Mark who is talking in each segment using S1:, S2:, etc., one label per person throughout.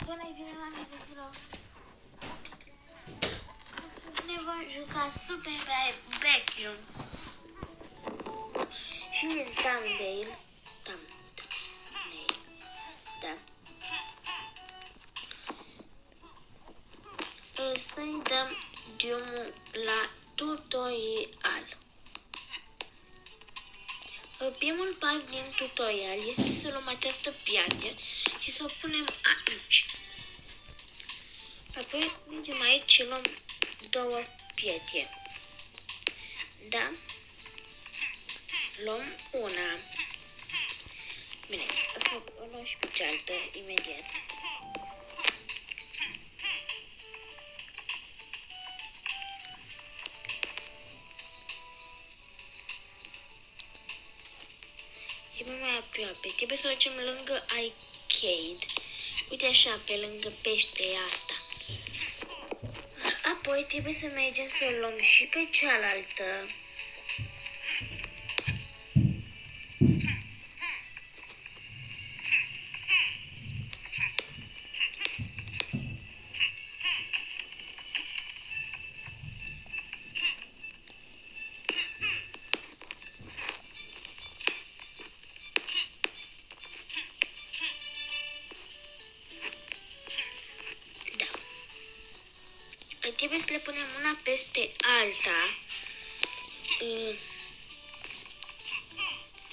S1: Bună bine la mine, ne vom juca Super Vacuum și Thumbnail. Da. Să-i dăm drumul la tutorial. Primul pas din tutorial este să luăm această piatră și să o punem aici. Apoi mergem aici și luăm două pietre. Da? Luăm una. Bine, o luăm și pe cealaltă imediat. Trebuie mai aproape. Trebuie să o ducem lângă arcade. Uite așa, pe lângă peșterea asta. Apoi trebuie să mergem să o luăm și pe cealaltă. Trebuie să le punem una peste alta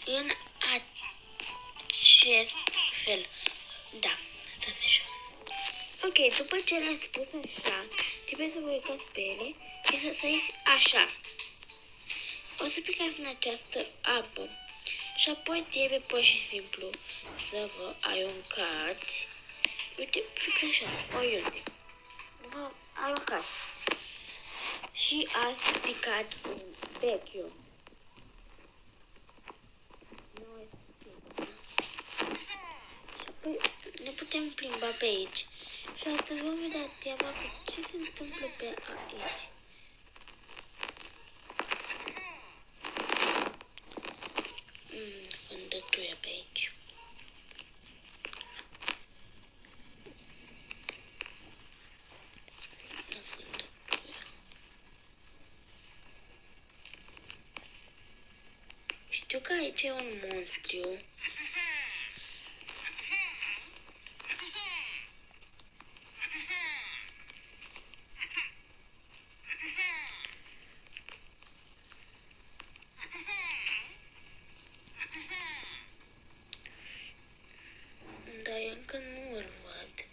S1: în acest fel. Da, stați așa. Ok, după ce le-ați pus așa, trebuie să vă uitați pe ele și să săriți așa. O să picați în această apă și apoi trebuie pur și simplu să vă aruncați. Uite, fix așa, oriunde. Vă aruncați. Și ați picat un vacuum. Și apoi ne putem plimba pe aici. Și astăzi vom vedea treaba cu ce se întâmplă pe aici. Fândătuia pe aici. Știu că aici e un monstru. Dar eu încă nu îl văd.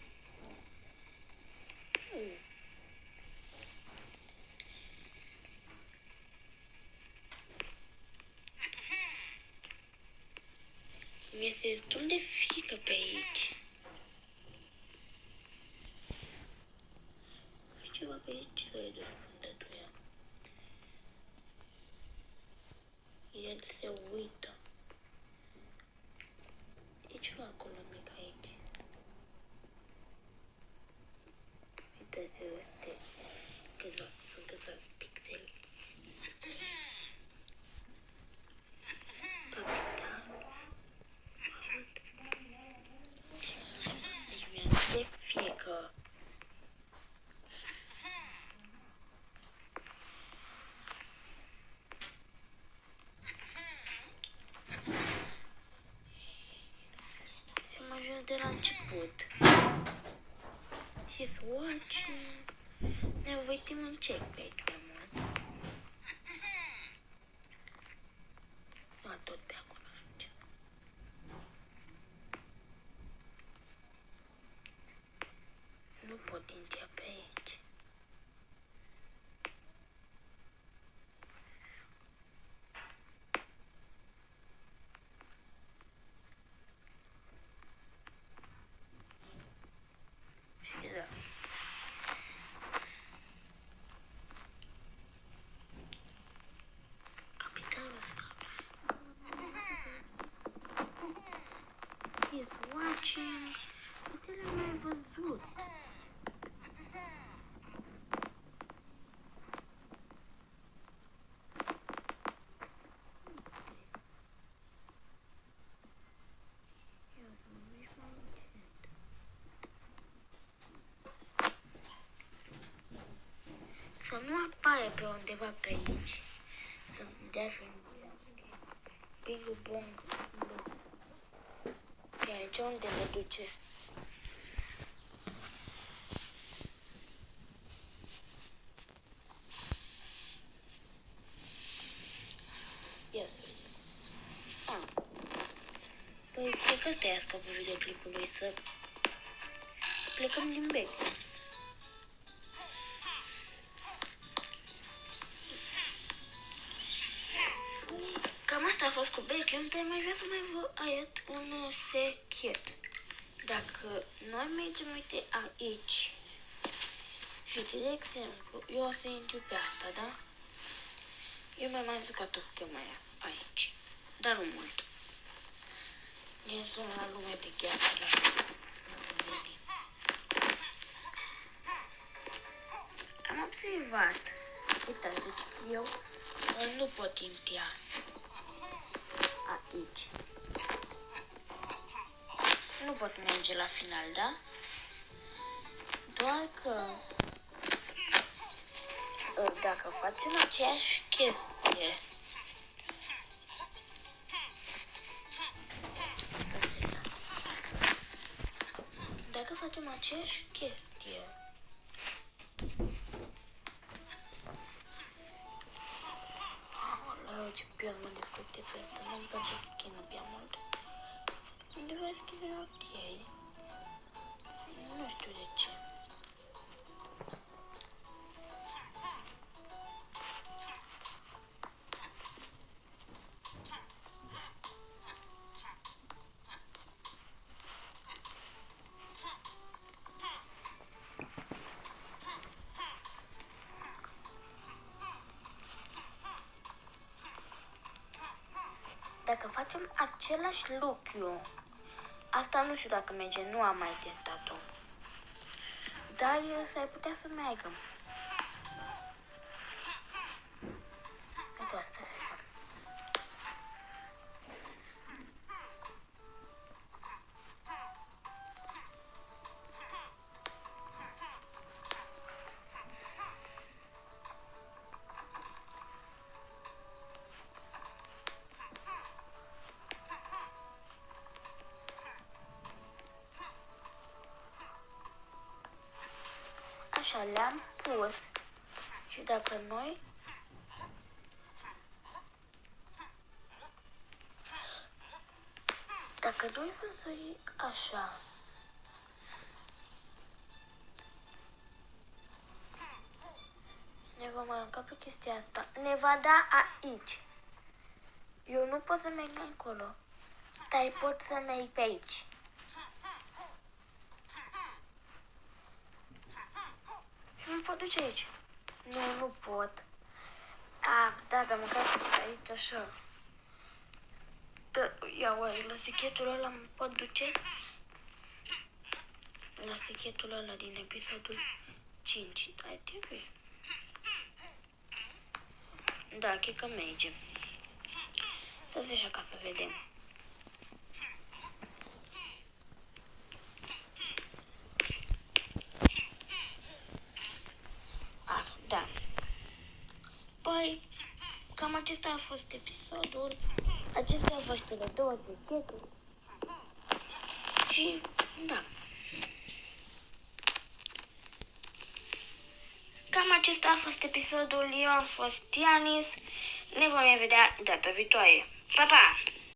S1: Mi-este destul de frică pe aici. Fi ceva pe aici să îi doar fundătuia. El se uită. E ceva acolo mic aici. Uite-te, este sunt câțivați pixeli. Capitan. Deci mi-e de frică. Și am ajuns de la început. He's watching. Ne uităm un check pe aici mai mult. Tot pe acolo ajungem. Nu pot intra pe aici. Și da. Capitanul ăsta. He's watching. Uite, l-am mai văzut. pe undeva pe aici. Să dea și un Big Bong. E aici unde ne duce? Ia să vedem. Păi, cred că ăsta e scopul videoclipului, să plecăm din Beckens. Cam asta a fost cu Beckens, dar mai vreau să mai vă arăt un secret. Dacă noi mergem, uite, aici și, de exemplu, eu o să intru pe asta, da? Eu mi-am mai jucat o schemă aici, dar nu mult. Eu sunt la lumea de gheață, am observat. Uitați, deci eu nu pot intra aici. Nu pot merge la final, da? Doar că dacă facem aceeași chestie, dacă facem aceeași chestie, ce pierd mă discuție pe asta, nu-mi place skin-ul prea mult. Undeva skin-ul e ok. Nu știu de ce. Dacă facem același lucru, asta nu știu dacă merge, nu am mai testat-o. Dar s-ar putea să meargă. Uite asta e așa. Așa, le-am pus și dacă noi văzui așa, ne vom arunca pe chestia asta, ne va da aici. Eu nu pot să merg încolo, dar pot să merg pe aici. Și nu pot duce aici. Nu pot. Da, măcar aici așa. Ia oare, la sechetul ăla mă pot duce? La sechetul ăla din episodul 5. Ai trebuie. Da, cred că mergem. Să vezi așa ca să vedem. Da. Păi, cam acesta a fost episodul. Acestea au fost cele două secheturi. Și, da. Cam acesta a fost episodul. Eu am fost Tianis. Ne vom vedea data viitoare. Pa, pa!